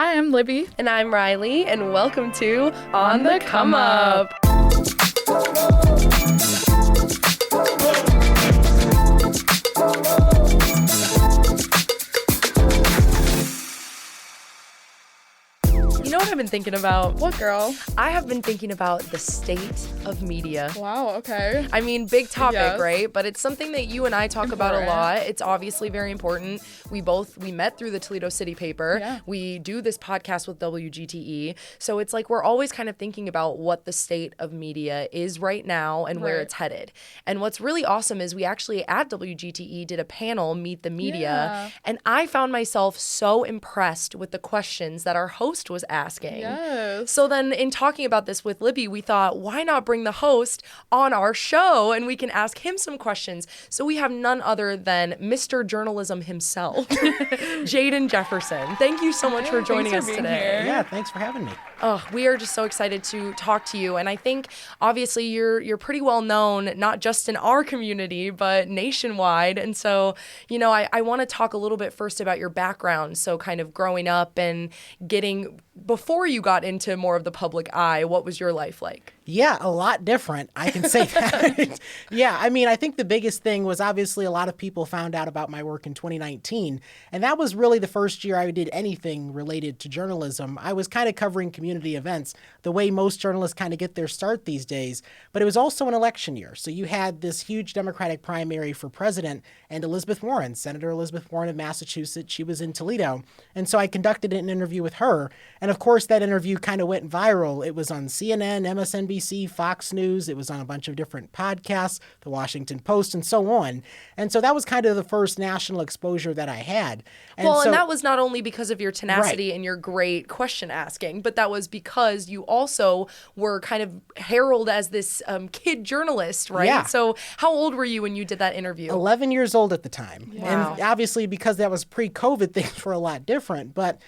Hi, I'm Libby. And I'm Riley, and welcome to On the Come Up. You know what I've been thinking about? What, girl? I have been thinking about the state of media. Wow, okay. I mean, big topic, Yes. right? But it's something that you and I talk about a lot. It's obviously very important. We met through the Toledo City paper. Yeah. We do this podcast with WGTE. So it's like we're always kind of thinking about what the state of media is right now and where Right. it's headed. And what's really awesome is we actually at WGTE did a panel, Meet the Media, Yeah. and I found myself so impressed with the questions that our host was asking. Yes. So then in talking about this with Libby, we thought, why not bring the host on our show and we can ask him some questions. So we have none other than Mr. Journalism himself, Jaden Jefferson. Thank you so much for joining thanks us for being today. here. Yeah, thanks for having me. Oh, we are just so excited to talk to you. And I think obviously you're pretty well known, not just in our community, but nationwide. And so, I want to talk a little bit first about your background. So kind of growing up and before you got into more of the public eye, what was your life like? Yeah, a lot different. I can say that. Yeah, I think the biggest thing was obviously a lot of people found out about my work in 2019. And that was really the first year I did anything related to journalism. I was kind of covering community events, the way most journalists kind of get their start these days. But it was also an election year. So you had this huge Democratic primary for president and Elizabeth Warren, Senator Elizabeth Warren of Massachusetts. She was in Toledo. And so I conducted an interview with her. And of course, that interview kind of went viral. It was on CNN, MSNBC, Fox News. It was on a bunch of different podcasts, the Washington Post, and so on. And so that was kind of the first national exposure that I had. And that was not only because of your tenacity and your great question asking, but that was because you also were kind of heralded as this kid journalist, right? Yeah. So how old were you when you did that interview? 11 years old at the time. Wow. And obviously because that was pre-COVID, things were a lot different. But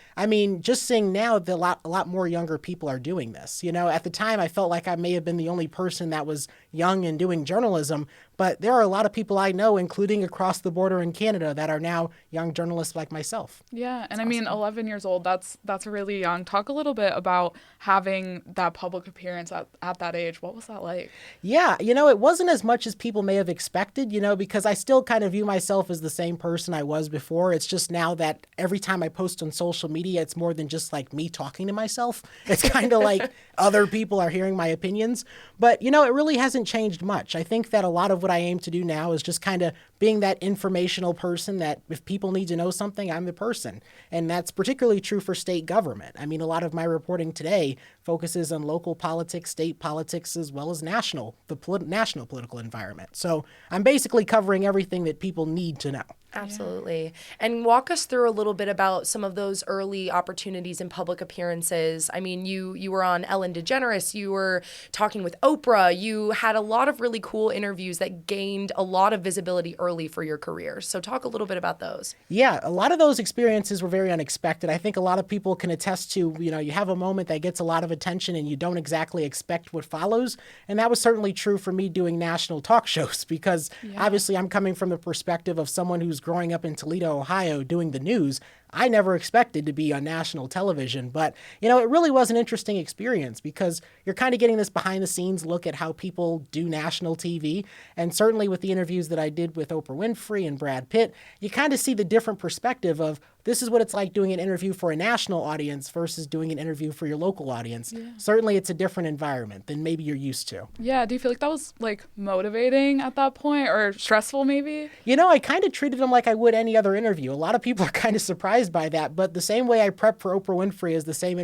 just seeing now that a lot more younger people are doing this. At the time I felt like I may have been the only person that was young and doing journalism, but there are a lot of people I know, including across the border in Canada, that are now young journalists like myself. Yeah, and 11 years old, that's really young. Talk a little bit about having that public appearance at that age. What was that like? Yeah, it wasn't as much as people may have expected, because I still kind of view myself as the same person I was before. It's just now that every time I post on social media, it's more than just like me talking to myself. It's kind of like other people are hearing my opinions. But, it really hasn't changed much. I think that a lot of what I aim to do now is just kind of being that informational person that if people need to know something, I'm the person. And that's particularly true for state government. A lot of my reporting today focuses on local politics, state politics, as well as national political environment. So I'm basically covering everything that people need to know. Absolutely. Yeah. And walk us through a little bit about some of those early opportunities in public appearances. You were on Ellen DeGeneres, you were talking with Oprah, you had a lot of really cool interviews that gained a lot of visibility early for your career. So talk a little bit about those. Yeah, a lot of those experiences were very unexpected. I think a lot of people can attest to, you have a moment that gets a lot of attention and you don't exactly expect what follows. And that was certainly true for me doing national talk shows because obviously I'm coming from the perspective of someone who's growing up in Toledo, Ohio, doing the news. I never expected to be on national television, but, it really was an interesting experience because you're kind of getting this behind the scenes look at how people do national TV. And certainly with the interviews that I did with Oprah Winfrey and Brad Pitt, you kind of see the different perspective of this is what it's like doing an interview for a national audience versus doing an interview for your local audience. Yeah. Certainly it's a different environment than maybe you're used to. Yeah. Do you feel like that was motivating at that point or stressful maybe? I kind of treated them like I would any other interview. A lot of people are kind of surprised by that, but the same way I prep for Oprah Winfrey is the same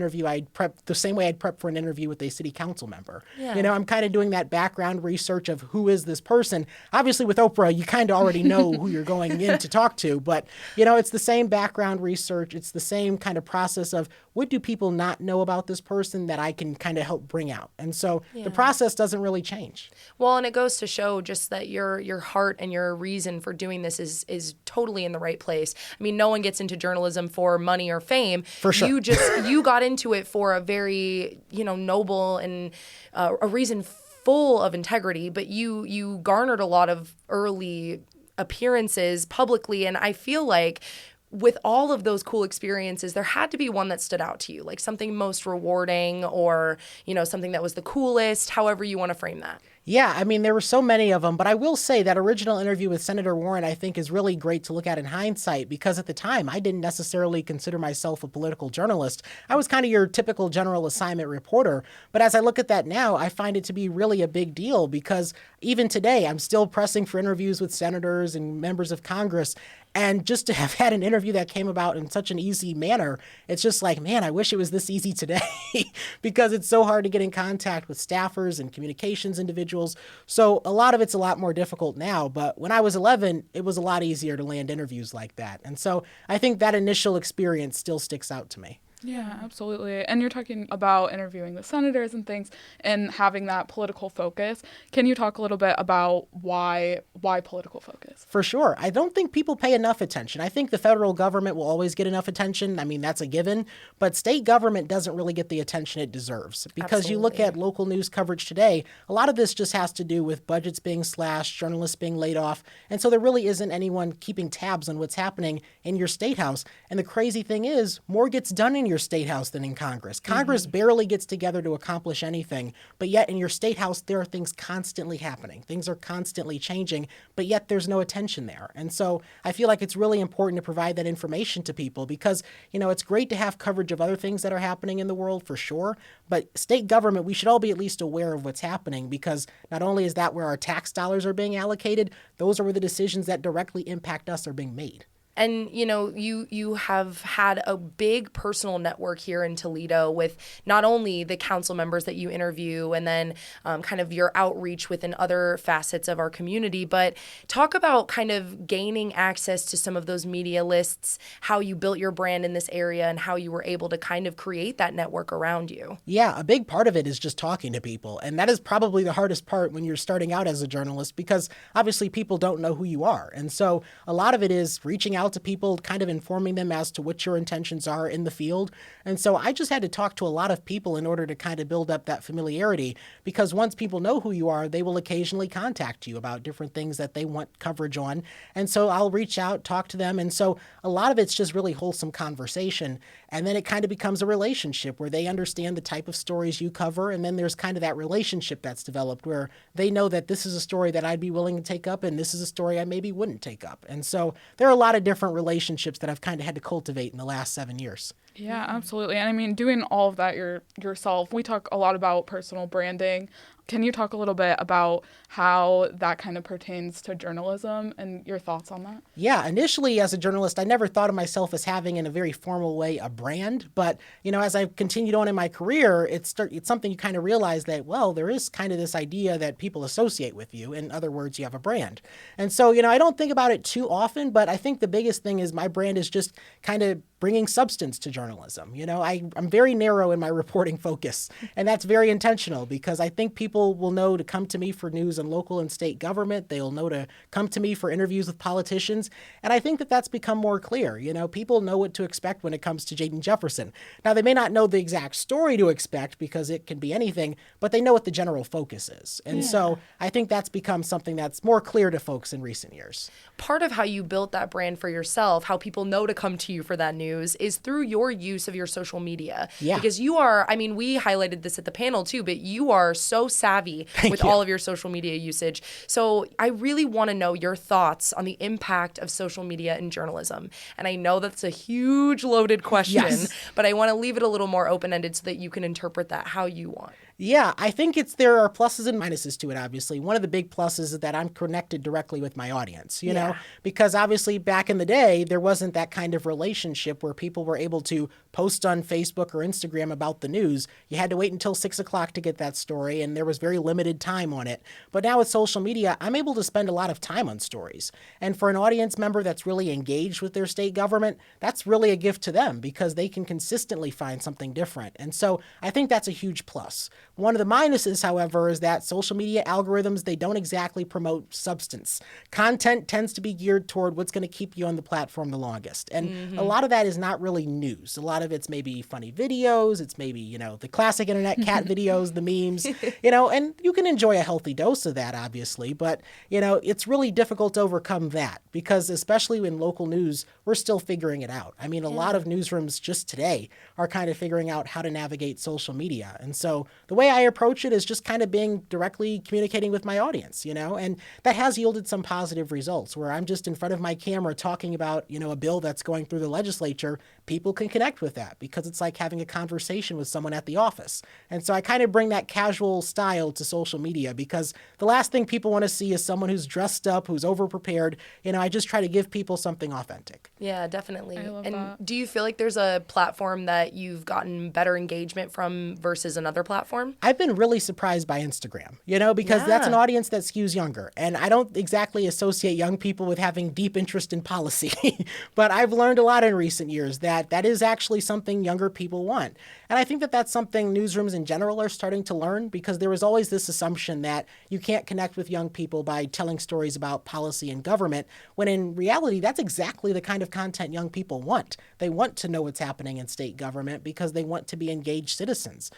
way I'd prep for an interview with a city council member. Yeah. I'm kind of doing that background research of who is this person. Obviously with Oprah, you kind of already know who you're going in to talk to, but it's the same background research. It's the same kind of process of what do people not know about this person that I can kind of help bring out. And so the process doesn't really change. Well, and it goes to show just that your heart and your reason for doing this is totally in the right place. No one gets into journalism for money or fame. For sure. You got into it for a very, noble and a reason full of integrity, but you garnered a lot of early appearances publicly, and I feel like with all of those cool experiences, there had to be one that stood out to you, like something most rewarding or, something that was the coolest, however you want to frame that. Yeah, I mean, there were so many of them, but I will say that original interview with Senator Warren, I think, is really great to look at in hindsight because at the time, I didn't necessarily consider myself a political journalist. I was kind of your typical general assignment reporter. But as I look at that now, I find it to be really a big deal because even today, I'm still pressing for interviews with senators and members of Congress. And just to have had an interview that came about in such an easy manner, it's just like, man, I wish it was this easy today because it's so hard to get in contact with staffers and communications individuals. So a lot of it's a lot more difficult now. But when I was 11, it was a lot easier to land interviews like that. And so I think that initial experience still sticks out to me. Yeah, absolutely. And you're talking about interviewing the senators and things and having that political focus. Can you talk a little bit about why political focus? For sure. I don't think people pay enough attention. I think the federal government will always get enough attention. I mean, that's a given. But state government doesn't really get the attention it deserves. Because you look at local news coverage today, a lot of this just has to do with budgets being slashed, journalists being laid off. And so there really isn't anyone keeping tabs on what's happening in your state house. And the crazy thing is, more gets done in your state house than in Congress. Congress barely gets together to accomplish anything, but yet in your state house, there are things constantly happening. Things are constantly changing, but yet there's no attention there. And so I feel like it's really important to provide that information to people because, it's great to have coverage of other things that are happening in the world for sure, but state government, we should all be at least aware of what's happening because not only is that where our tax dollars are being allocated, those are where the decisions that directly impact us are being made. And, you have had a big personal network here in Toledo with not only the council members that you interview and then kind of your outreach within other facets of our community, but talk about kind of gaining access to some of those media lists, how you built your brand in this area and how you were able to kind of create that network around you. Yeah, a big part of it is just talking to people. And that is probably the hardest part when you're starting out as a journalist because obviously people don't know who you are. And so a lot of it is reaching out to people, kind of informing them as to what your intentions are in the field. And so I just had to talk to a lot of people in order to kind of build up that familiarity because once people know who you are, they will occasionally contact you about different things that they want coverage on. And so I'll reach out, talk to them. And so a lot of it's just really wholesome conversation. And then it kind of becomes a relationship where they understand the type of stories you cover. And then there's kind of that relationship that's developed where they know that this is a story that I'd be willing to take up and this is a story I maybe wouldn't take up. And so there are a lot of different relationships that I've kind of had to cultivate in the last 7 years. Yeah, absolutely. And I mean, doing all of that yourself, we talk a lot about personal branding. Can you talk a little bit about how that kind of pertains to journalism and your thoughts on that? Yeah, initially as a journalist, I never thought of myself as having in a very formal way a brand. But, as I've continued on in my career, it's something you kind of realize that, well, there is kind of this idea that people associate with you. In other words, you have a brand. And so, I don't think about it too often, but I think the biggest thing is my brand is just kind of bringing substance to journalism. I'm very narrow in my reporting focus, and that's very intentional because I think people will know to come to me for news on local and state government. They'll know to come to me for interviews with politicians, and I think that that's become more clear. People know what to expect when it comes to Jaden Jefferson. Now, they may not know the exact story to expect because it can be anything, but they know what the general focus is. And so I think that's become something that's more clear to folks in recent years. Part of how you built that brand for yourself, how people know to come to you for that news, is through your use of your social media. Yeah. Because you are, we highlighted this at the panel too, but you are so savvy with all of your social media usage. So I really want to know your thoughts on the impact of social media in journalism. And I know that's a huge loaded question, but I want to leave it a little more open-ended so that you can interpret that how you want. Yeah, I think there are pluses and minuses to it, obviously. One of the big pluses is that I'm connected directly with my audience, you know, because obviously back in the day, there wasn't that kind of relationship where people were able to post on Facebook or Instagram about the news. You had to wait until 6 o'clock to get that story, and there was very limited time on it. But now with social media, I'm able to spend a lot of time on stories. And for an audience member that's really engaged with their state government, that's really a gift to them because they can consistently find something different. And so I think that's a huge plus. One of the minuses, however, is that social media algorithms, they don't exactly promote substance. Content tends to be geared toward what's going to keep you on the platform the longest. And a lot of that is not really news. A lot of of it's maybe funny videos. It's maybe, the classic internet cat videos, the memes, and you can enjoy a healthy dose of that, obviously. But, it's really difficult to overcome that because especially in local news, we're still figuring it out. I mean, a lot of newsrooms just today are kind of figuring out how to navigate social media. And so the way I approach it is just kind of being directly communicating with my audience, and that has yielded some positive results where I'm just in front of my camera talking about, a bill that's going through the legislature. People can connect with that because it's like having a conversation with someone at the office. And so I kind of bring that casual style to social media because the last thing people want to see is someone who's dressed up, who's overprepared. I just try to give people something authentic. Yeah, definitely. I love and that. do you feel like there's a platform that you've gotten better engagement from versus another platform? I've been really surprised by Instagram, because that's an audience that skews younger. And I don't exactly associate young people with having deep interest in policy, but I've learned a lot in recent years that is actually something younger people want. And I think that that's something newsrooms in general are starting to learn because there was always this assumption that you can't connect with young people by telling stories about policy and government, when in reality, that's exactly the kind of content young people want. They want to know what's happening in state government because they want to be engaged citizens.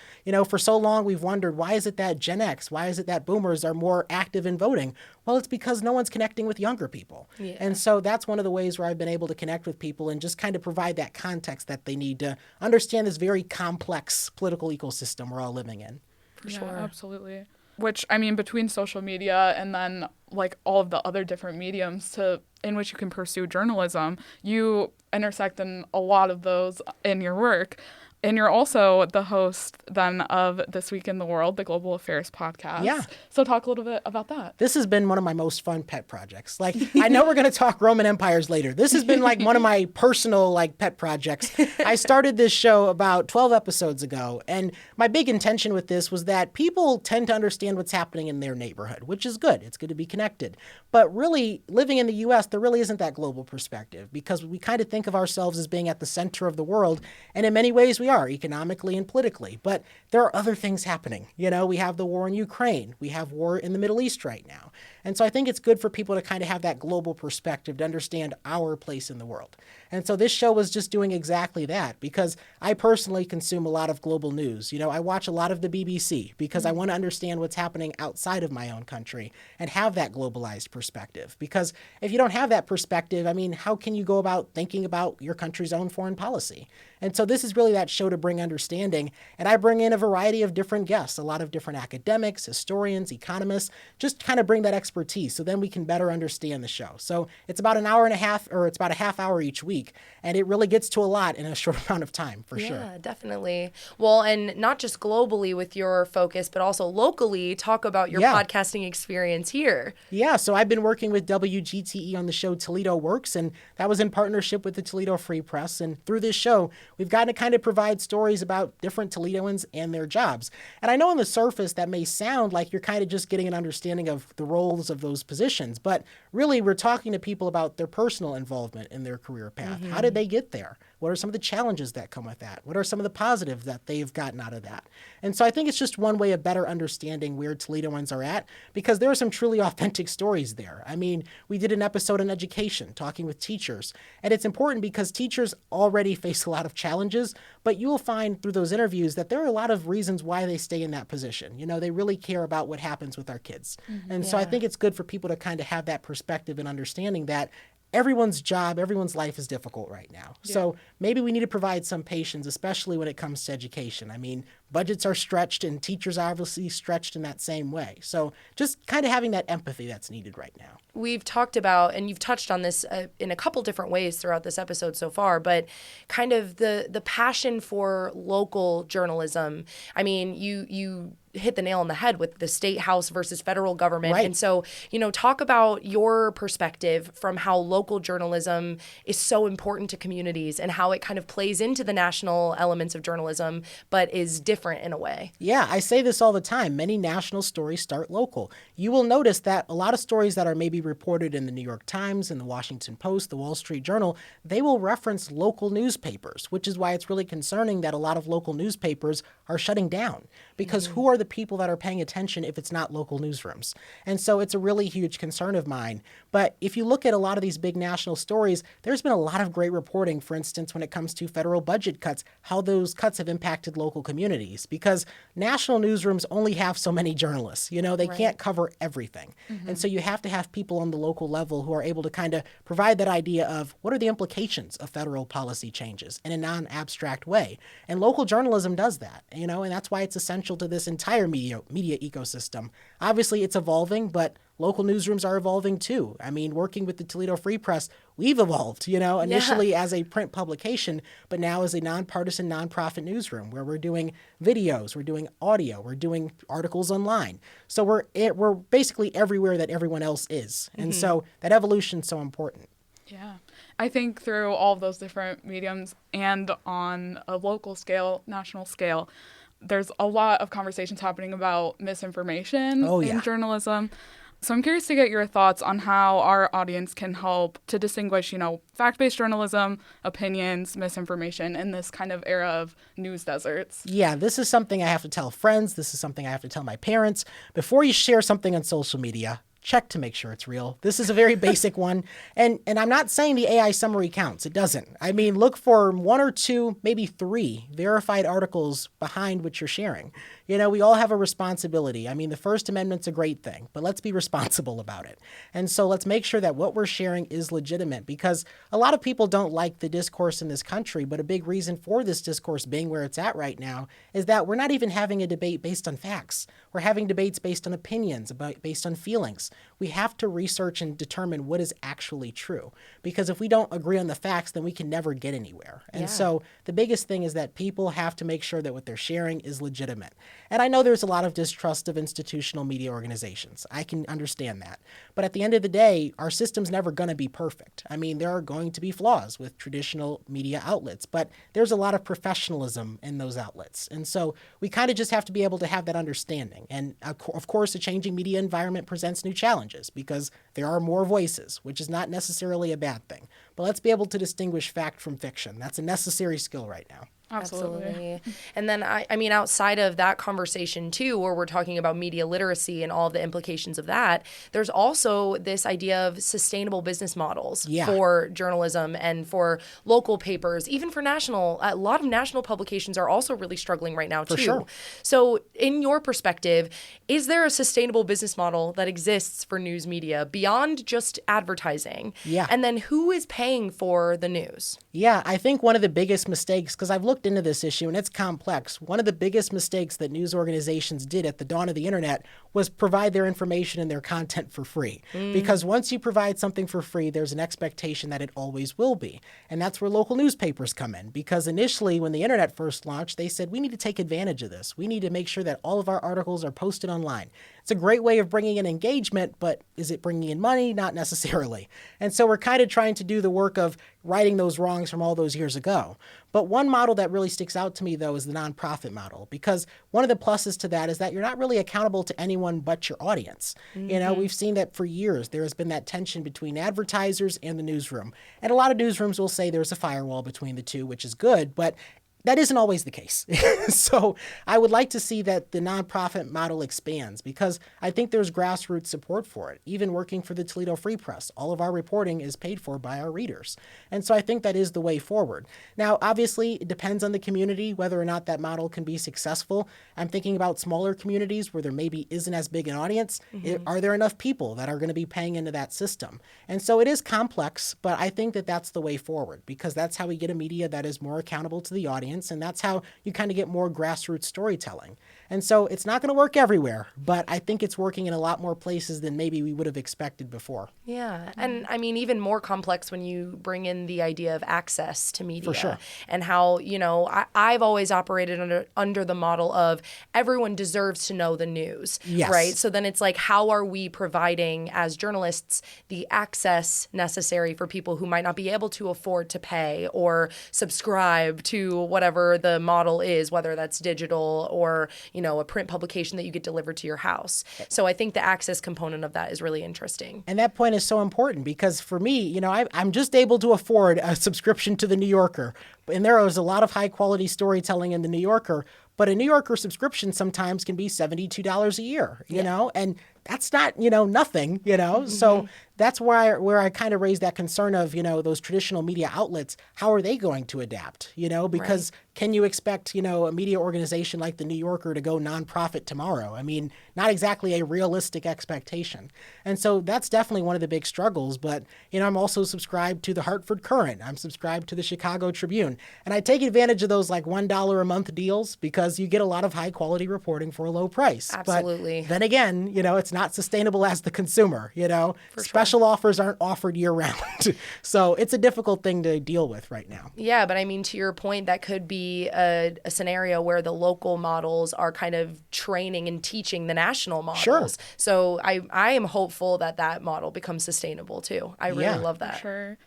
For so long we've wondered, why is it that Gen X, why is it that boomers are more active in voting? Well, it's because no one's connecting with younger people. Yeah. And so that's one of the ways where I've been able to connect with people and just kind of provide that context that they need to understand this very complex political ecosystem we're all living in. For sure. Absolutely. Which, I mean, between social media and then like all of the other different mediums in which you can pursue journalism, you intersect in a lot of those in your work. And you're also the host then of This Week in the World, the Global Affairs podcast. Yeah. So talk a little bit about that. This has been one of my most fun pet projects. Like, I know we're going to talk Roman empires later. This has been like one of my personal pet projects. I started this show about 12 episodes ago. And my big intention with this was that people tend to understand what's happening in their neighborhood, which is good. It's good to be connected. But really, living in the U.S., there really isn't that global perspective because we kind of think of ourselves as being at the center of the world. And in many ways, we are economically and politically, but there are other things happening. We have the war in Ukraine. We have war in the Middle East right now. And so I think it's good for people to kind of have that global perspective to understand our place in the world. And so this show was just doing exactly that because I personally consume a lot of global news. I watch a lot of the BBC because I want to understand what's happening outside of my own country and have that globalized perspective. Because if you don't have that perspective, I mean, how can you go about thinking about your country's own foreign policy? And so this is really that show to bring understanding. And I bring in a variety of different guests, a lot of different academics, historians, economists, just kind of bring that expertise so then we can better understand the show. So it's about an hour and a half, or it's about a half hour each week. And it really gets to a lot in a short amount of time, for sure. Yeah, definitely. Well, and not just globally with your focus, but also locally, talk about your podcasting experience here. Yeah, so I've been working with WGTE on the show Toledo Works, and that was in partnership with the Toledo Free Press. And through this show, we've gotten to kind of provide stories about different Toledoans and their jobs. And I know on the surface that may sound like you're kind of just getting an understanding of the roles of those positions, but really we're talking to people about their personal involvement in their career path. How did they get there? What are some of the challenges that come with that? What are some of the positives that they've gotten out of that? And so I think it's just one way of better understanding where Toledoans are at, because there are some truly authentic stories there. I mean, we did an episode on education, talking with teachers. And it's important because teachers already face a lot of challenges, but you will find through those interviews that there are a lot of reasons why they stay in that position. They really care about what happens with our kids. And so I think it's good for people to kind of have that perspective and understanding that everyone's job, everyone's life is difficult right now. Yeah. So maybe we need to provide some patience, especially when it comes to education. I mean, budgets are stretched and teachers are obviously stretched in that same way. So just kind of having that empathy that's needed right now. We've talked about, and you've touched on this in a couple different ways throughout this episode so far, but kind of the passion for local journalism. I mean, you hit the nail on the head with the state house versus federal government. Right. And so, talk about your perspective from how local journalism is so important to communities and how it kind of plays into the national elements of journalism, but is different in a way. Yeah, I say this all the time. Many national stories start local. You will notice that a lot of stories that are maybe reported in the New York Times, in the Washington Post, the Wall Street Journal, they will reference local newspapers, which is why it's really concerning that a lot of local newspapers are shutting down. Because who are the people that are paying attention if it's not local newsrooms? And so it's a really huge concern of mine. But if you look at a lot of these big national stories, there's been a lot of great reporting, for instance, when it comes to federal budget cuts, how those cuts have impacted local communities, because national newsrooms only have so many journalists. You know, they can't cover everything. And so you have to have people on the local level who are able to kind of provide that idea of what are the implications of federal policy changes in a non-abstract way. And local journalism does that, you know, and that's why it's essential to this entire media ecosystem. Obviously, it's evolving, but local newsrooms are evolving too. I mean, working with the Toledo Free Press, we've evolved, you know, initially as a print publication, but now as a nonpartisan nonprofit newsroom where we're doing videos, we're doing audio, we're doing articles online. So we're basically everywhere that everyone else is. And so that evolution is so important. Yeah. I think through all of those different mediums and on a local scale, national scale, there's a lot of conversations happening about misinformation in journalism. So I'm curious to get your thoughts on how our audience can help to distinguish, you know, fact-based journalism, opinions, misinformation in this kind of era of news deserts. Yeah, this is something I have to tell friends. This is something I have to tell my parents. Before you share something on social media, check to make sure it's real. This is a very basic one. And I'm not saying the AI summary counts. It doesn't. I mean, look for 1 or 2, maybe 3 verified articles behind what you're sharing. You know, we all have a responsibility. I mean, the First Amendment's a great thing, but let's be responsible about it. And so let's make sure that what we're sharing is legitimate, because a lot of people don't like the discourse in this country, but a big reason for this discourse being where it's at right now is that we're not even having a debate based on facts. We're having debates based on opinions, based on feelings. We have to research and determine what is actually true, because if we don't agree on the facts, then we can never get anywhere. And so the biggest thing is that people have to make sure that what they're sharing is legitimate. And I know there's a lot of distrust of institutional media organizations. I can understand that. But at the end of the day, our system's never going to be perfect. I mean, there are going to be flaws with traditional media outlets, but there's a lot of professionalism in those outlets. And so we kind of just have to be able to have that understanding. And of course, a changing media environment presents new challenges because there are more voices, which is not necessarily a bad thing. But let's be able to distinguish fact from fiction. That's a necessary skill right now. Absolutely. And then, I mean, outside of that conversation, too, where we're talking about media literacy and all of the implications of that, there's also this idea of sustainable business models for journalism and for local papers, even for national. A lot of national publications are also really struggling right now, too. For sure. So in your perspective, is there a sustainable business model that exists for news media beyond just advertising? Yeah. And then who is paying for the news? Yeah, I think one of the biggest mistakes, because I've looked into this issue and it's complex, one of the biggest mistakes that news organizations did at the dawn of the internet was provide their information and their content for free. Because once you provide something for free, there's an expectation that it always will be. And that's where local newspapers come in. Because initially, when the internet first launched, they said, we need to take advantage of this. We need to make sure that all of our articles are posted online. It's a great way of bringing in engagement, but is it bringing in money? Not necessarily. And so we're kind of trying to do the work of righting those wrongs from all those years ago. But one model that really sticks out to me, though, is the nonprofit model, because one of the pluses to that is that you're not really accountable to anyone but your audience. You know, we've seen that for years. There has been that tension between advertisers and the newsroom. And a lot of newsrooms will say there's a firewall between the two, which is good, but that isn't always the case. So I would like to see that the nonprofit model expands, because I think there's grassroots support for it. Even working for the Toledo Free Press, all of our reporting is paid for by our readers. And so I think that is the way forward. Now, obviously, it depends on the community whether or not that model can be successful. I'm thinking about smaller communities where there maybe isn't as big an audience. Are there enough people that are going to be paying into that system? And so it is complex, but I think that that's the way forward, because that's how we get a media that is more accountable to the audience. And that's how you kind of get more grassroots storytelling. And so it's not going to work everywhere, but I think it's working in a lot more places than maybe we would have expected before. Yeah. And I mean, even more complex when you bring in the idea of access to media. For sure. And how, you know, I've always operated under the model of everyone deserves to know the news. Yes. Right? So then it's like, how are we providing as journalists the access necessary for people who might not be able to afford to pay or subscribe to whatever the model is, whether that's digital or, you know, a print publication that you get delivered to your house. So I think the access component of that is really interesting. And that point is so important, because for me, you know, I'm just able to afford a subscription to the New Yorker. And there is a lot of high quality storytelling in the New Yorker. But a New Yorker subscription sometimes can be $72 a year, you know, and that's not, you know, nothing, you know. So that's where I kind of raise that concern of, you know, those traditional media outlets, how are they going to adapt, you know, because can you expect, you know, a media organization like the New Yorker to go nonprofit tomorrow? I mean, not exactly a realistic expectation. And so that's definitely one of the big struggles. But, you know, I'm also subscribed to the Hartford Courant. I'm subscribed to the Chicago Tribune. And I take advantage of those like $1 a month deals because you get a lot of high quality reporting for a low price. Absolutely. But then again, you know, it's not sustainable as the consumer, you know. Special offers aren't offered year round. So it's a difficult thing to deal with right now. Yeah, but I mean, to your point, that could be a scenario where the local models are kind of training and teaching the national models. Sure. So I am hopeful that that model becomes sustainable too. I really love that. Sure.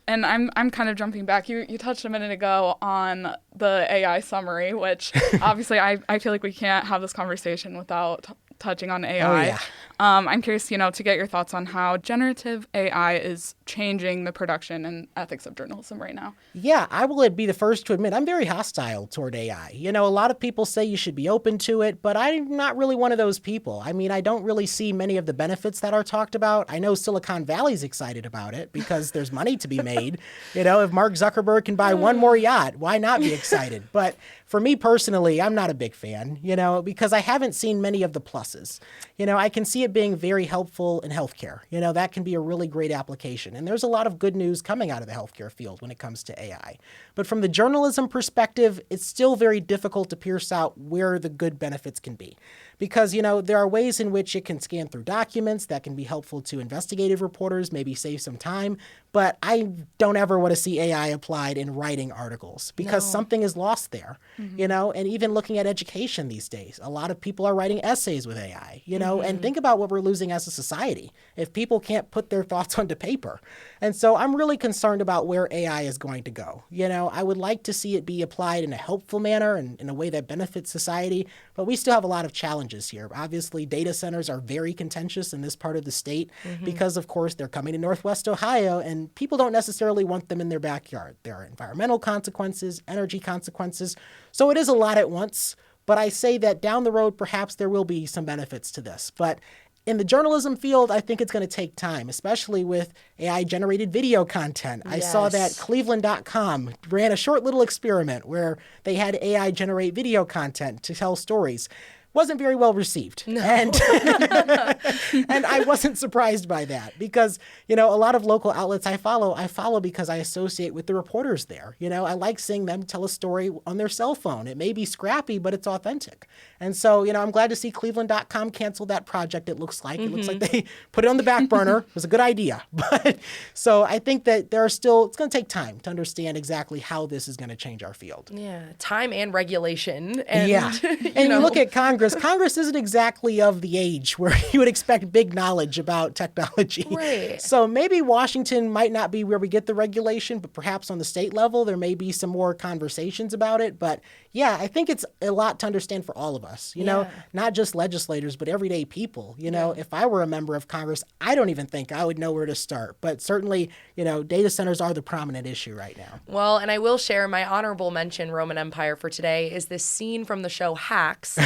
And I'm kind of jumping back. You touched a minute ago on the AI summary, which obviously I feel like we can't have this conversation without touching on AI. Oh, yeah. I'm curious, you know, to get your thoughts on how generative AI is changing the production and ethics of journalism right now. Yeah, I will be the first to admit I'm very hostile toward AI. You know, a lot of people say you should be open to it, but I'm not really one of those people. I mean, I don't really see many of the benefits that are talked about. I know Silicon Valley's excited about it because there's money to be made. You know, if Mark Zuckerberg can buy one more yacht, why not be excited? But for me personally, I'm not a big fan, you know, because I haven't seen many of the pluses. You know, I can see it being very helpful in healthcare. You know, that can be a really great application. And there's a lot of good news coming out of the healthcare field when it comes to AI. But from the journalism perspective, it's still very difficult to pierce out where the good benefits can be. Because, you know, there are ways in which it can scan through documents that can be helpful to investigative reporters, maybe save some time. But I don't ever want to see AI applied in writing articles because something is lost there, you know, and even looking at education these days, a lot of people are writing essays with AI, you know, and think about what we're losing as a society if people can't put their thoughts onto paper. And so I'm really concerned about where AI is going to go. You know, I would like to see it be applied in a helpful manner and in a way that benefits society, but we still have a lot of challenges here. Obviously, data centers are very contentious in this part of the state because, of course, they're coming to Northwest Ohio and people don't necessarily want them in their backyard. There are environmental consequences, energy consequences. So it is a lot at once. But I say that down the road, perhaps there will be some benefits to this. But in the journalism field, I think it's going to take time, especially with AI-generated video content. I saw that Cleveland.com ran a short little experiment where they had AI generate video content to tell stories. Wasn't very well received. No. And I wasn't surprised by that because, you know, a lot of local outlets I follow because I associate with the reporters there. You know, I like seeing them tell a story on their cell phone. It may be scrappy, but it's authentic. And so, you know, I'm glad to see Cleveland.com cancel that project, it looks like. It looks like they put it on the back burner. It was a good idea. But so I think that it's going to take time to understand exactly how this is going to change our field. Yeah, time and regulation. And, and you look at Congress. Congress isn't exactly of the age where you would expect big knowledge about technology. Right. So maybe Washington might not be where we get the regulation, but perhaps on the state level, there may be some more conversations about it. But yeah, I think it's a lot to understand for all of us, you know, not just legislators, but everyday people. You know, if I were a member of Congress, I don't even think I would know where to start. But certainly, you know, data centers are the prominent issue right now. Well, and I will share my honorable mention, Roman Empire, for today is this scene from the show Hacks.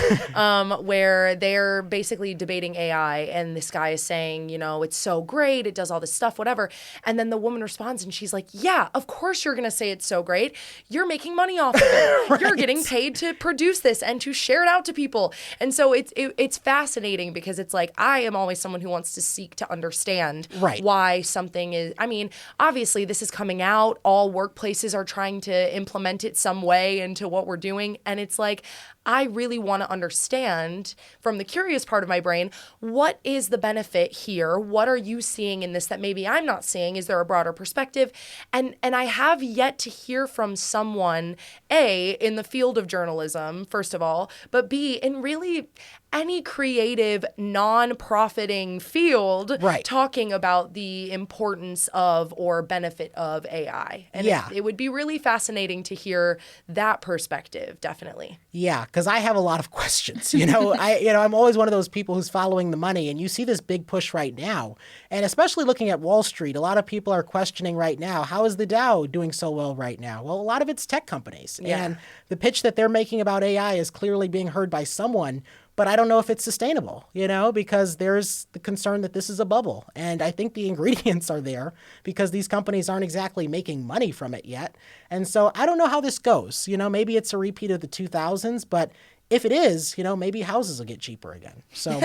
Where they're basically debating AI and this guy is saying, you know, it's so great, it does all this stuff, whatever. And then the woman responds and she's like, yeah, of course you're going to say it's so great. You're making money off of it. Right. You're getting paid to produce this and to share it out to people. And so it's fascinating because it's like, I am always someone who wants to seek to understand why something is, I mean, obviously this is coming out. All workplaces are trying to implement it some way into what we're doing. And it's like, I really want to understand from the curious part of my brain, what is the benefit here? What are you seeing in this that maybe I'm not seeing? Is there a broader perspective? And I have yet to hear from someone, A, in the field of journalism, first of all, but B, in really any creative, non-profiting field Right. talking about the importance of or benefit of AI. And Yeah. it would be really fascinating to hear that perspective, definitely. Yeah, because I have a lot of questions. I'm always one of those people who's following the money, and you see this big push right now. And especially looking at Wall Street, a lot of people are questioning right now, how is the Dow doing so well right now? Well, a lot of it's tech companies. Yeah. And the pitch that they're making about AI is clearly being heard by someone, but I don't know if it's sustainable, because there's the concern that this is a bubble. And I think the ingredients are there because these companies aren't exactly making money from it yet. And so I don't know how this goes. Maybe it's a repeat of the 2000s, but if it is, maybe houses will get cheaper again. So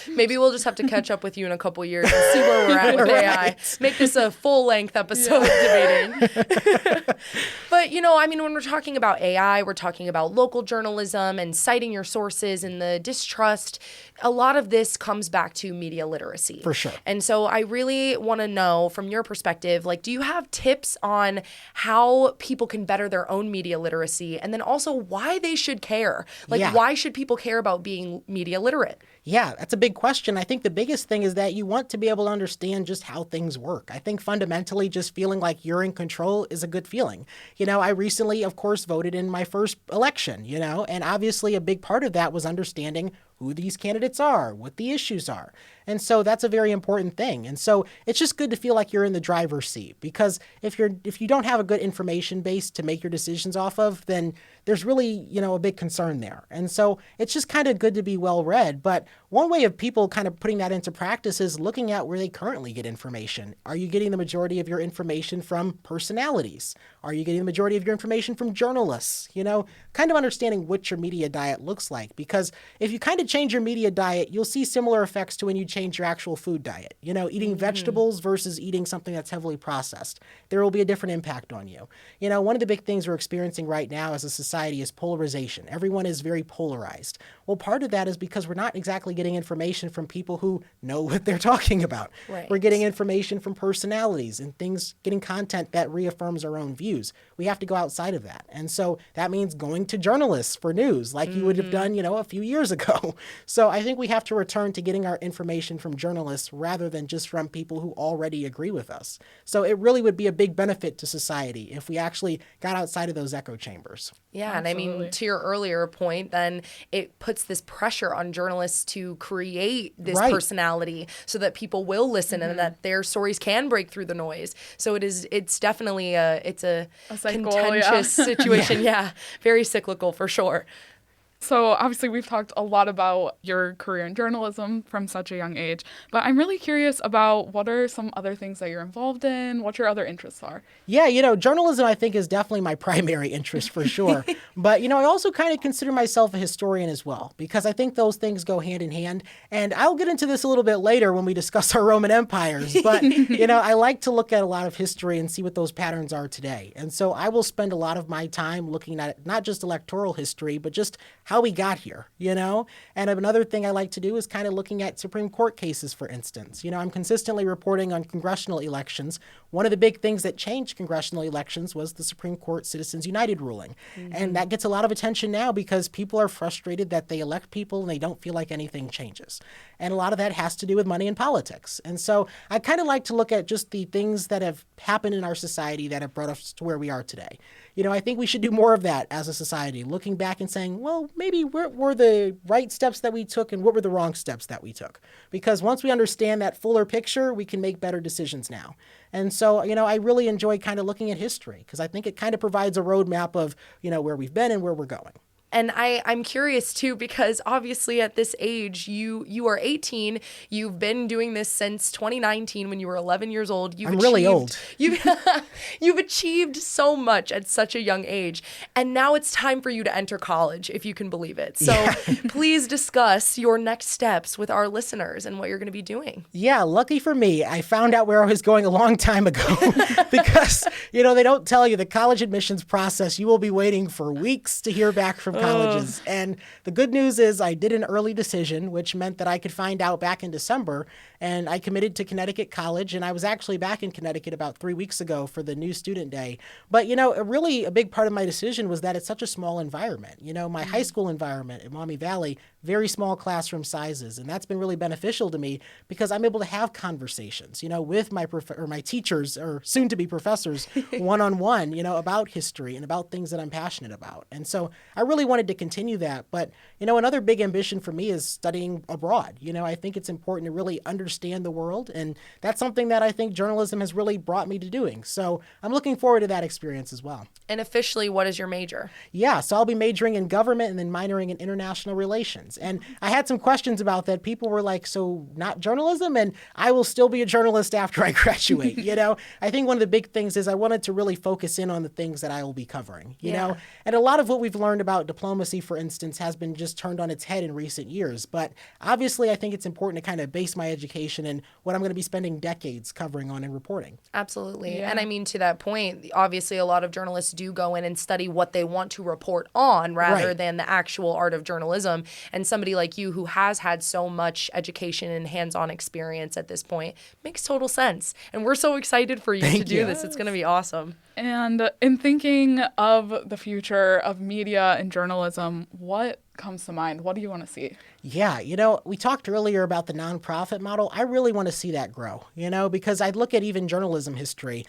maybe we'll just have to catch up with you in a couple years and see where we're at with AI. Make this a full-length episode debating. But, when we're talking about AI, we're talking about local journalism and citing your sources and the distrust. A lot of this comes back to media literacy. For sure. And so I really want to know from your perspective, do you have tips on how people can better their own media literacy, and then also why they should care? Why should people care about being media literate? Yeah, that's a big question. I think the biggest thing is that you want to be able to understand just how things work. I think fundamentally just feeling like you're in control is a good feeling. I recently, of course, voted in my first election, and obviously a big part of that was understanding who these candidates are, what the issues are. And so that's a very important thing. And so it's just good to feel like you're in the driver's seat, because if you don't have a good information base to make your decisions off of, then there's really, a big concern there. And so it's just kind of good to be well read. But one way of people kind of putting that into practice is looking at where they currently get information. Are you getting the majority of your information from personalities? Are you getting the majority of your information from journalists? Kind of understanding what your media diet looks like. Because if you kind of change your media diet, you'll see similar effects to when you change your actual food diet. Eating vegetables versus eating something that's heavily processed. There will be a different impact on you. One of the big things we're experiencing right now as a society is polarization. Everyone is very polarized. Well, part of that is because we're not exactly getting information from people who know what they're talking about. Right. We're getting information from personalities and getting content that reaffirms our own views. We have to go outside of that. And so that means going to journalists for news like you would have done, a few years ago. So I think we have to return to getting our information from journalists rather than just from people who already agree with us. So it really would be a big benefit to society if we actually got outside of those echo chambers. Yeah, Absolutely. and I mean, to your earlier point, then it puts this pressure on journalists to create this personality so that people will listen and that their stories can break through the noise. So it's definitely a cycle, contentious situation. Yeah, very cyclical for sure. So obviously we've talked a lot about your career in journalism from such a young age, but I'm really curious about what are some other things that you're involved in, what your other interests are. Yeah, journalism I think is definitely my primary interest for sure. But, I also kind of consider myself a historian as well, because I think those things go hand in hand. And I'll get into this a little bit later when we discuss our Roman empires. But, I like to look at a lot of history and see what those patterns are today. And so I will spend a lot of my time looking at not just electoral history, but just how we got here, And another thing I like to do is kind of looking at Supreme Court cases, for instance. I'm consistently reporting on congressional elections. One of the big things that changed congressional elections was the Supreme Court Citizens United ruling. And that gets a lot of attention now because people are frustrated that they elect people and they don't feel like anything changes. And a lot of that has to do with money in politics. And so I kind of like to look at just the things that have happened in our society that have brought us to where we are today. I think we should do more of that as a society, looking back and saying, well, maybe what were the right steps that we took and what were the wrong steps that we took? Because once we understand that fuller picture, we can make better decisions now. And so, I really enjoy kind of looking at history because I think it kind of provides a roadmap of, where we've been and where we're going. And I'm curious too, because obviously at this age, you are 18. You've been doing this since 2019 when you were 11 years old. I'm really old. You've achieved so much at such a young age. And now it's time for you to enter college, if you can believe it. So please discuss your next steps with our listeners and what you're going to be doing. Yeah, lucky for me, I found out where I was going a long time ago because, they don't tell you the college admissions process. You will be waiting for weeks to hear back from colleges. And the good news is I did an early decision, which meant that I could find out back in December. And I committed to Connecticut College. And I was actually back in Connecticut about 3 weeks ago for the new student day. But, a big part of my decision was that it's such a small environment. My high school environment in Maumee Valley, very small classroom sizes. And that's been really beneficial to me because I'm able to have conversations, with my teachers or soon to be professors one-on-one, about history and about things that I'm passionate about. And so I really wanted to continue that. But, another big ambition for me is studying abroad. I think it's important to really understand the world. And that's something that I think journalism has really brought me to doing. So I'm looking forward to that experience as well. And officially, what is your major? Yeah, so I'll be majoring in government and then minoring in international relations. And I had some questions about that. People were like, so not journalism? And I will still be a journalist after I graduate. I think one of the big things is I wanted to really focus in on the things that I will be covering, you know? And a lot of what we've learned about diplomacy, for instance, has been just turned on its head in recent years. But obviously, I think it's important to kind of base my education in what I'm going to be spending decades covering on and reporting. Absolutely. Yeah. And I mean, to that point, obviously, a lot of journalists do go in and study what they want to report on rather than the actual art of journalism. And somebody like you who has had so much education and hands-on experience at this point makes total sense. And we're so excited for you to do this. It's going to be awesome. And in thinking of the future of media and journalism, what comes to mind? What do you want to see? Yeah, we talked earlier about the nonprofit model. I really want to see that grow, because I look at even journalism history.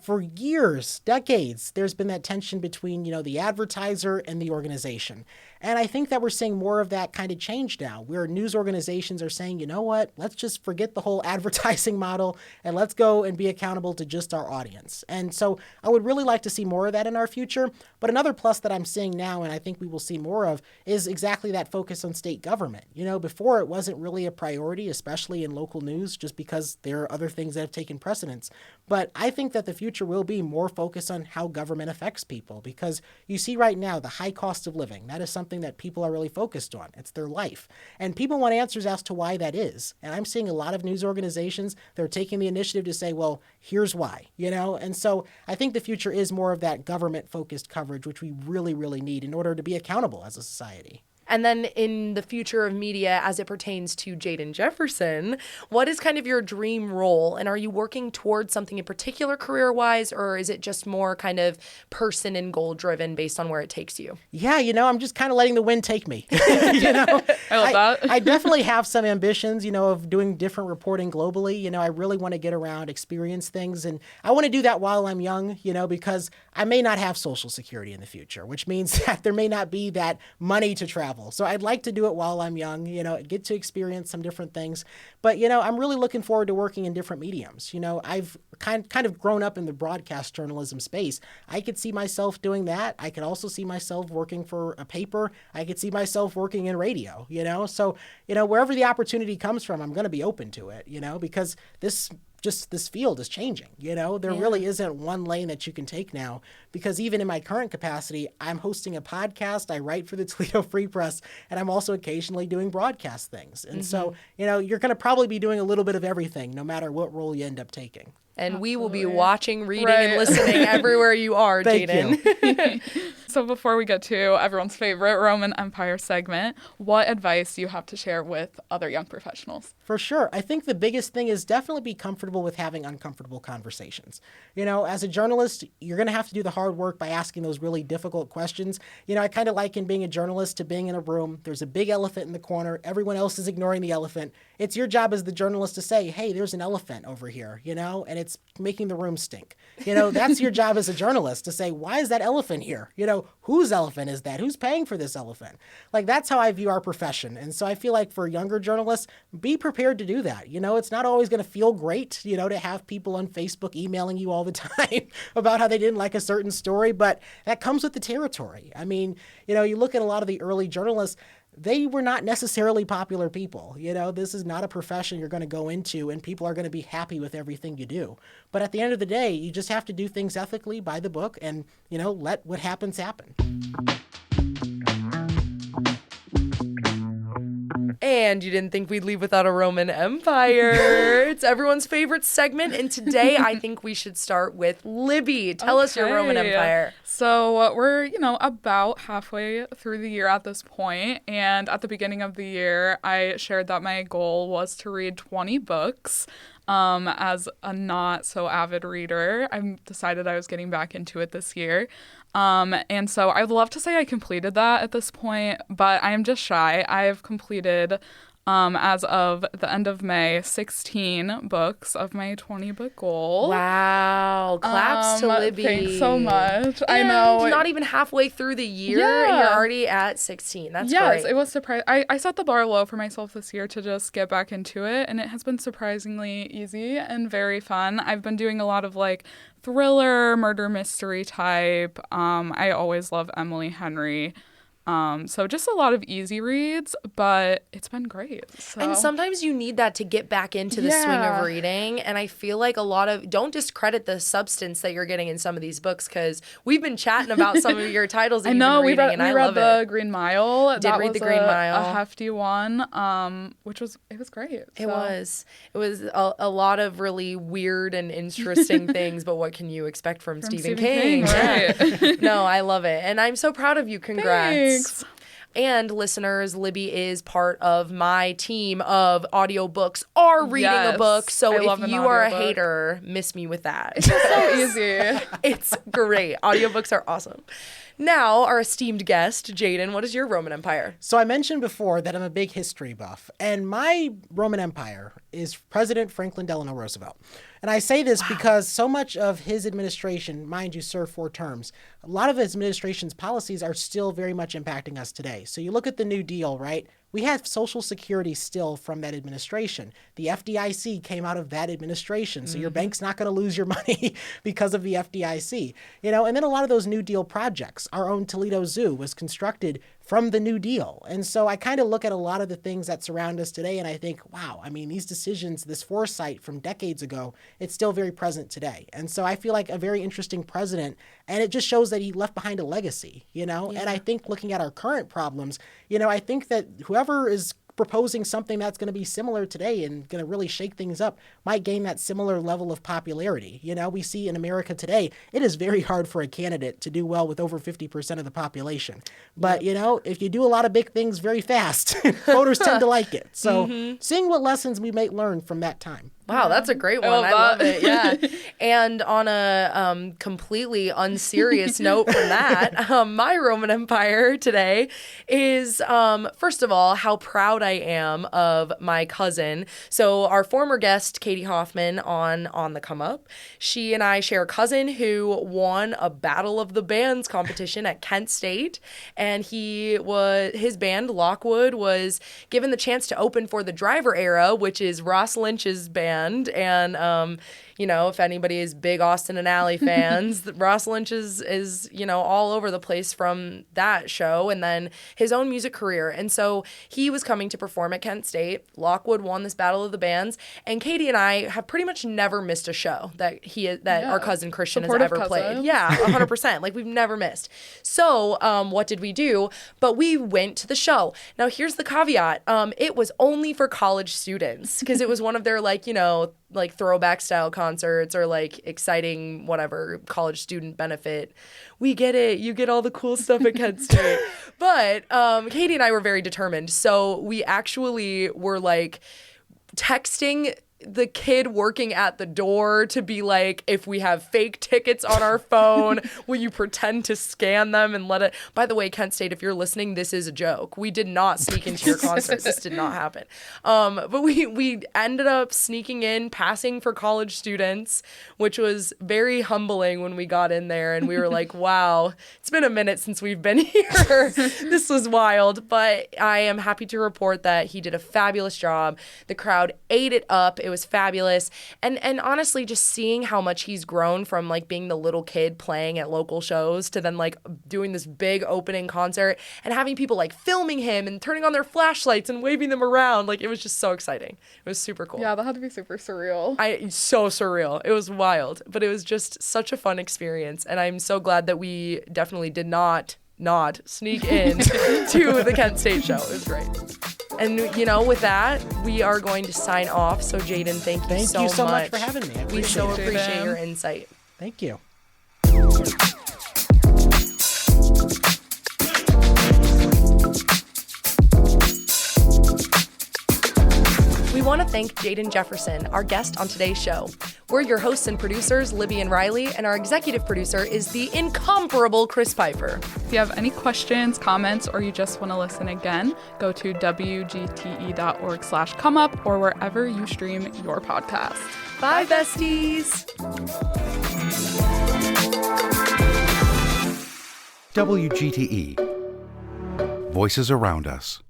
For years, decades, there's been that tension between, the advertiser and the organization. And I think that we're seeing more of that kind of change now, where news organizations are saying, you know what, let's just forget the whole advertising model and let's go and be accountable to just our audience. And so I would really like to see more of that in our future. But another plus that I'm seeing now, and I think we will see more of, is exactly that focus on state government. Before it wasn't really a priority, especially in local news, just because there are other things that have taken precedence. But I think that the future will be more focused on how government affects people, because you see right now the high cost of living. That is something that people are really focused on. It's their life. And people want answers as to why that is. And I'm seeing a lot of news organizations that are taking the initiative to say, well, here's why, And so I think the future is more of that government-focused coverage, which we really, really need in order to be accountable as a society. And then in the future of media, as it pertains to Jaden Jefferson, what is kind of your dream role? And are you working towards something in particular career-wise, or is it just more kind of person and goal-driven based on where it takes you? Yeah, I'm just kind of letting the wind take me. I love that. I definitely have some ambitions, of doing different reporting globally. I really want to get around, experience things. And I want to do that while I'm young, because I may not have Social Security in the future, which means that there may not be that money to travel. So I'd like to do it while I'm young, get to experience some different things. But, I'm really looking forward to working in different mediums. I've kind of grown up in the broadcast journalism space. I could see myself doing that. I could also see myself working for a paper. I could see myself working in radio, So, wherever the opportunity comes from, I'm going to be open to it, because this field is changing, There really isn't one lane that you can take now, because even in my current capacity, I'm hosting a podcast, I write for the Toledo Free Press, and I'm also occasionally doing broadcast things. And so, you're going to probably be doing a little bit of everything, no matter what role you end up taking. And we will be watching, reading, and listening everywhere you are, Jaden. So before we get to everyone's favorite Roman Empire segment, what advice do you have to share with other young professionals? For sure. I think the biggest thing is definitely be comfortable with having uncomfortable conversations. As a journalist, you're going to have to do the hard work by asking those really difficult questions. I kind of liken being a journalist to being in a room. There's a big elephant in the corner. Everyone else is ignoring the elephant. It's your job as the journalist to say, hey, there's an elephant over here, and it's making the room stink. That's your job as a journalist to say, why is that elephant here? Whose elephant is that? Who's paying for this elephant? That's how I view our profession. And so I feel like for younger journalists, be prepared to do that. It's not always going to feel great, to have people on Facebook emailing you all the time about how they didn't like a certain story, but that comes with the territory. I mean, you look at a lot of the early journalists, they were not necessarily popular people. This is not a profession you're going to go into and people are going to be happy with everything you do. But at the end of the day, you just have to do things ethically by the book and, let what happens happen. And you didn't think we'd leave without a Roman Empire. It's everyone's favorite segment. And today I think we should start with Libby. Tell us your Roman Empire. So we're, about halfway through the year at this point. And at the beginning of the year, I shared that my goal was to read 20 books. As a not so avid reader, I decided I was getting back into it this year. And so I'd love to say I completed that at this point, but I am just shy. I have completed, as of the end of May, 16 books of my 20-book goal. Wow. Claps to Libby. Thanks so much. And I know. Not even halfway through the year, and you're already at 16. That's great. Yes, it was surprising. I set the bar low for myself this year to just get back into it, and it has been surprisingly easy and very fun. I've been doing a lot of thriller, murder mystery type. I always love Emily Henry. So just a lot of easy reads, but it's been great. So. And sometimes you need that to get back into the swing of reading. And I feel like don't discredit the substance that you're getting in some of these books, because we've been chatting about some of your titles that you've been reading, and I love it. We read The Green Mile. Did read The Green Mile. A hefty one, it was great. So. It was a lot of really weird and interesting things, but what can you expect from Stephen King? Right. No, I love it. And I'm so proud of you. Congrats. Thanks. And listeners, Libby is part of my team of audiobooks are reading a book. So if you are a hater, miss me with that. It's so easy. It's great. Audiobooks are awesome. Now, our esteemed guest, Jaden, what is your Roman Empire? So I mentioned before that I'm a big history buff, and my Roman Empire is President Franklin Delano Roosevelt. And I say this because so much of his administration, mind you, served 4 terms, a lot of his administration's policies are still very much impacting us today. So you look at the New Deal, right? We have Social Security still from that administration. The FDIC came out of that administration. So your bank's not going to lose your money because of the FDIC. And then a lot of those New Deal projects, our own Toledo Zoo was constructed from the New Deal. And so I kind of look at a lot of the things that surround us today and I think, wow, these decisions, this foresight from decades ago, it's still very present today. And so I feel like a very interesting president, and it just shows that he left behind a legacy, And I think looking at our current problems, I think that whoever is proposing something that's going to be similar today and going to really shake things up might gain that similar level of popularity. We see in America today, it is very hard for a candidate to do well with over 50% of the population. But, if you do a lot of big things very fast, voters tend to like it. So seeing what lessons we may learn from that time. Wow, that's a great one. I love it. Yeah. And on a completely unserious note from that, my Roman Empire today is, first of all, how proud I am of my cousin. So our former guest, Katie Hoffman, on the Come Up, she and I share a cousin who won a Battle of the Bands competition at Kent State. And his band, Lockwood, was given the chance to open for the Driver Era, which is Ross Lynch's band. And, if anybody is big Austin and Ally fans, Ross Lynch is, all over the place from that show and then his own music career. And so he was coming to perform at Kent State. Lockwood won this Battle of the Bands. And Katie and I have pretty much never missed a show that our cousin Christian has ever played. Yeah, 100%. We've never missed. So what did we do? But we went to the show. Now, here's the caveat. It was only for college students because it was one of their, throwback style concerts or exciting whatever college student benefit. We get it. You get all the cool stuff at Kent State. But Katie and I were very determined. So we actually were texting the kid working at the door to be if we have fake tickets on our phone, will you pretend to scan them and let it... By the way, Kent State, if you're listening, this is a joke. We did not sneak into your concert. This did not happen. But we ended up sneaking in, passing for college students, which was very humbling when we got in there. And we were like, wow, it's been a minute since we've been here. This was wild. But I am happy to report that he did a fabulous job. The crowd ate it up. It was fabulous. And honestly, just seeing how much he's grown from being the little kid playing at local shows to then doing this big opening concert and having people filming him and turning on their flashlights and waving them around. It was just so exciting. It was super cool. Yeah, that had to be super surreal. So surreal. It was wild, but it was just such a fun experience. And I'm so glad that we definitely did not sneak in to the Kent State show. It was great. And, with that, we are going to sign off. So, Jaden, thank you so much. Thank you so much for having me. We so it, appreciate Jaden. your insight. Thank you. We want to thank Jaden Jefferson, our guest on today's show. We're your hosts and producers, Libby and Riley, and our executive producer is the incomparable Chris Pfeiffer. If you have any questions, comments, or you just want to listen again, go to wgte.org/comeup or wherever you stream your podcast. Bye, besties. WGTE. Voices around us.